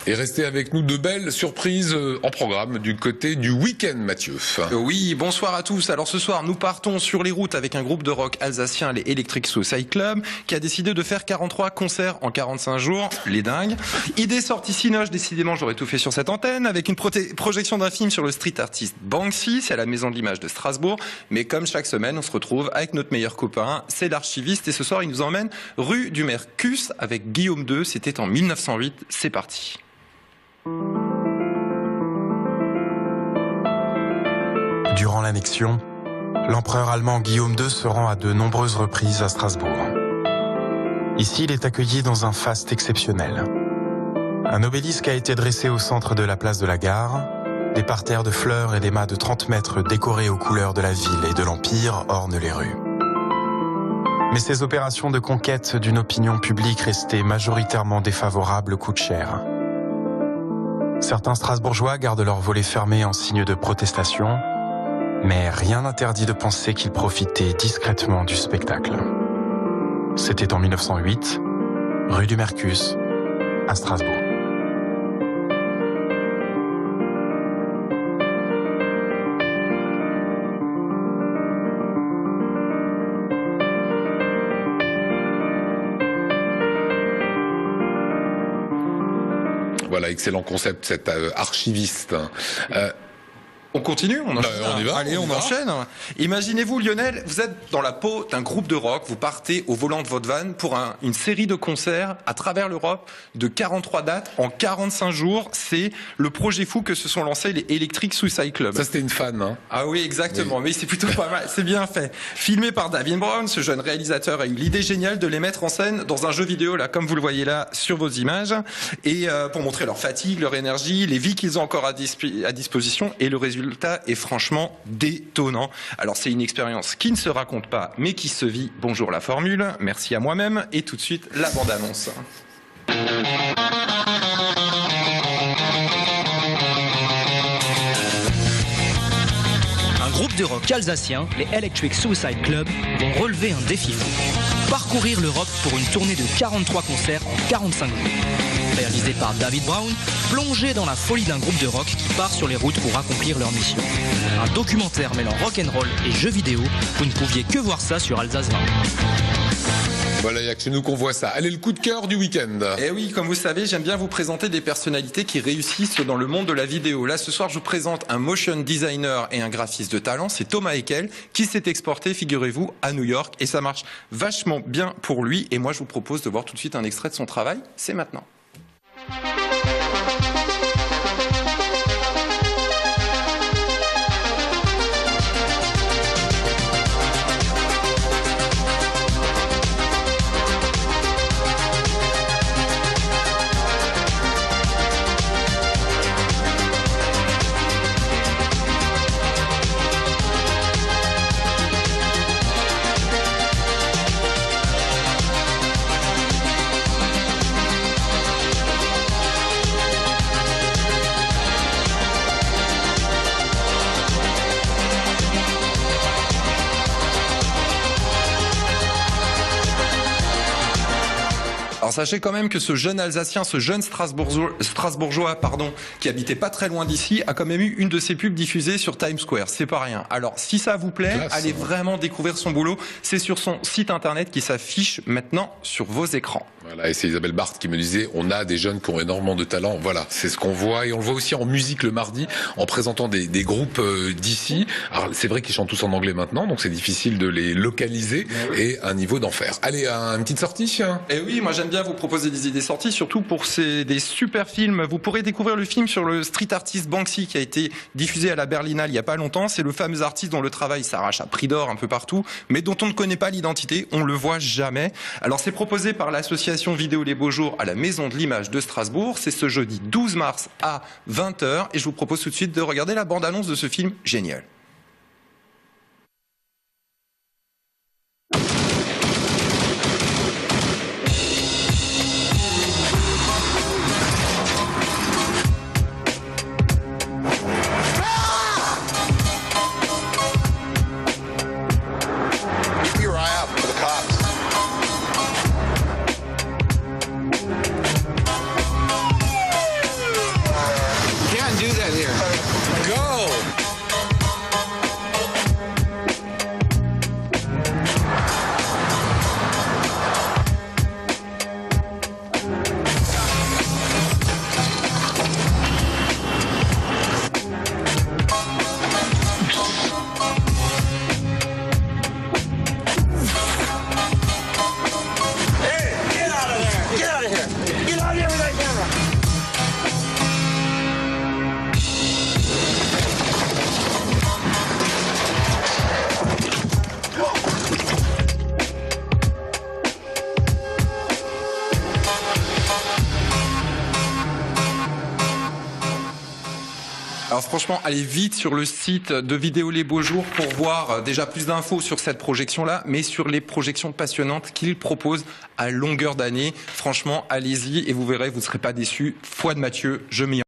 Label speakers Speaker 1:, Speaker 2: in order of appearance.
Speaker 1: Et restez avec nous, de belles surprises en programme du côté du week-end, Mathieu.
Speaker 2: Oui, bonsoir à tous. Alors ce soir, nous partons sur les routes avec un groupe de rock alsacien, les Electric Suicide Club, qui a décidé de faire 43 concerts en 45 jours. Les dingues. Idée sortie Cinoche, décidément j'aurais tout fait sur cette antenne, avec une projection d'un film sur le street artiste Banksy, c'est à la Maison de l'Image de Strasbourg. Mais comme chaque semaine, on se retrouve avec notre meilleur copain, c'est l'archiviste, et ce soir il nous emmène rue du Mercus avec Guillaume II, c'était en 1908. C'est parti.
Speaker 3: Durant l'annexion, l'empereur allemand Guillaume II se rend à de nombreuses reprises à Strasbourg. Ici, il est accueilli dans un faste exceptionnel. Un obélisque a été dressé au centre de la place de la Gare, des parterres de fleurs et des mâts de 30 mètres décorés aux couleurs de la ville et de l'Empire ornent les rues. Mais ces opérations de conquête d'une opinion publique restée majoritairement défavorable coûtent cher. Certains Strasbourgeois gardent leurs volets fermés en signe de protestation, mais rien n'interdit de penser qu'ils profitaient discrètement du spectacle. C'était en 1908, rue du Mercus, à Strasbourg.
Speaker 1: Voilà, excellent concept, cet archiviste.
Speaker 2: On continue, on
Speaker 1: y va.
Speaker 2: Allez, on enchaîne. Imaginez-vous, Lionel, vous êtes dans la peau d'un groupe de rock, vous partez au volant de votre van pour une série de concerts à travers l'Europe de 43 dates en 45 jours. C'est le projet fou que se sont lancés les Electric Suicide Club.
Speaker 1: Ça, c'était une fan, hein.
Speaker 2: Ah oui, exactement. Oui. Mais c'est plutôt pas mal. C'est bien fait. Filmé par David Brown, ce jeune réalisateur a eu l'idée géniale de les mettre en scène dans un jeu vidéo, là, comme vous le voyez là sur vos images, et pour montrer leur fatigue, leur énergie, les vies qu'ils ont encore à disposition, et le résultat est franchement détonnant. Alors c'est une expérience qui ne se raconte pas, mais qui se vit. Bonjour la formule, merci à moi-même, et tout de suite la bande-annonce.
Speaker 4: Un groupe de rock alsacien, les Electric Suicide Club, vont relever un défi fou. Parcourir l'Europe pour une tournée de 43 concerts en 45 jours. Réalisé par David Brown, plongé dans la folie d'un groupe de rock qui part sur les routes pour accomplir leur mission. Un documentaire mêlant rock'n'roll et jeux vidéo, vous ne pouviez que voir ça sur Alsace 20.
Speaker 1: Voilà, il n'y a que chez nous qu'on voit ça. Allez, le coup de cœur du week-end.
Speaker 2: Et oui, comme vous savez, j'aime bien vous présenter des personnalités qui réussissent dans le monde de la vidéo. Là, ce soir, je vous présente un motion designer et un graphiste de talent. C'est Thomas Eckel qui s'est exporté, figurez-vous, à New York. Et ça marche vachement bien pour lui. Et moi, je vous propose de voir tout de suite un extrait de son travail. C'est maintenant. Alors sachez quand même que ce jeune Alsacien, ce jeune Strasbourgeois, qui habitait pas très loin d'ici, a quand même eu une de ses pubs diffusées sur Times Square. C'est pas rien. Alors si ça vous plaît, allez vraiment découvrir son boulot. C'est sur son site internet qui s'affiche maintenant sur vos écrans.
Speaker 1: Voilà, et c'est Isabelle Barthes qui me disait, on a des jeunes qui ont énormément de talent. Voilà, c'est ce qu'on voit, et on le voit aussi en musique le mardi, en présentant des groupes d'ici. Alors c'est vrai qu'ils chantent tous en anglais maintenant, donc c'est difficile de les localiser, et un niveau d'enfer. Allez, une petite sortie.
Speaker 2: Et oui, moi j'aime bien vous proposer des idées sorties, surtout pour des super films. Vous pourrez découvrir le film sur le street artiste Banksy qui a été diffusé à la Berlinale il y a pas longtemps. C'est le fameux artiste dont le travail s'arrache à prix d'or un peu partout, mais dont on ne connaît pas l'identité, on le voit jamais. Alors c'est proposé par l'association Vidéo Les Beaux Jours à la Maison de l'Image de Strasbourg. C'est ce jeudi 12 mars à 20h, et je vous propose tout de suite de regarder la bande-annonce de ce film génial. Alors franchement, allez vite sur le site de Vidéo Les Beaux Jours pour voir déjà plus d'infos sur cette projection-là, mais sur les projections passionnantes qu'il propose à longueur d'année. Franchement, allez-y et vous verrez, vous ne serez pas déçus. Foi de Mathieu, je m'y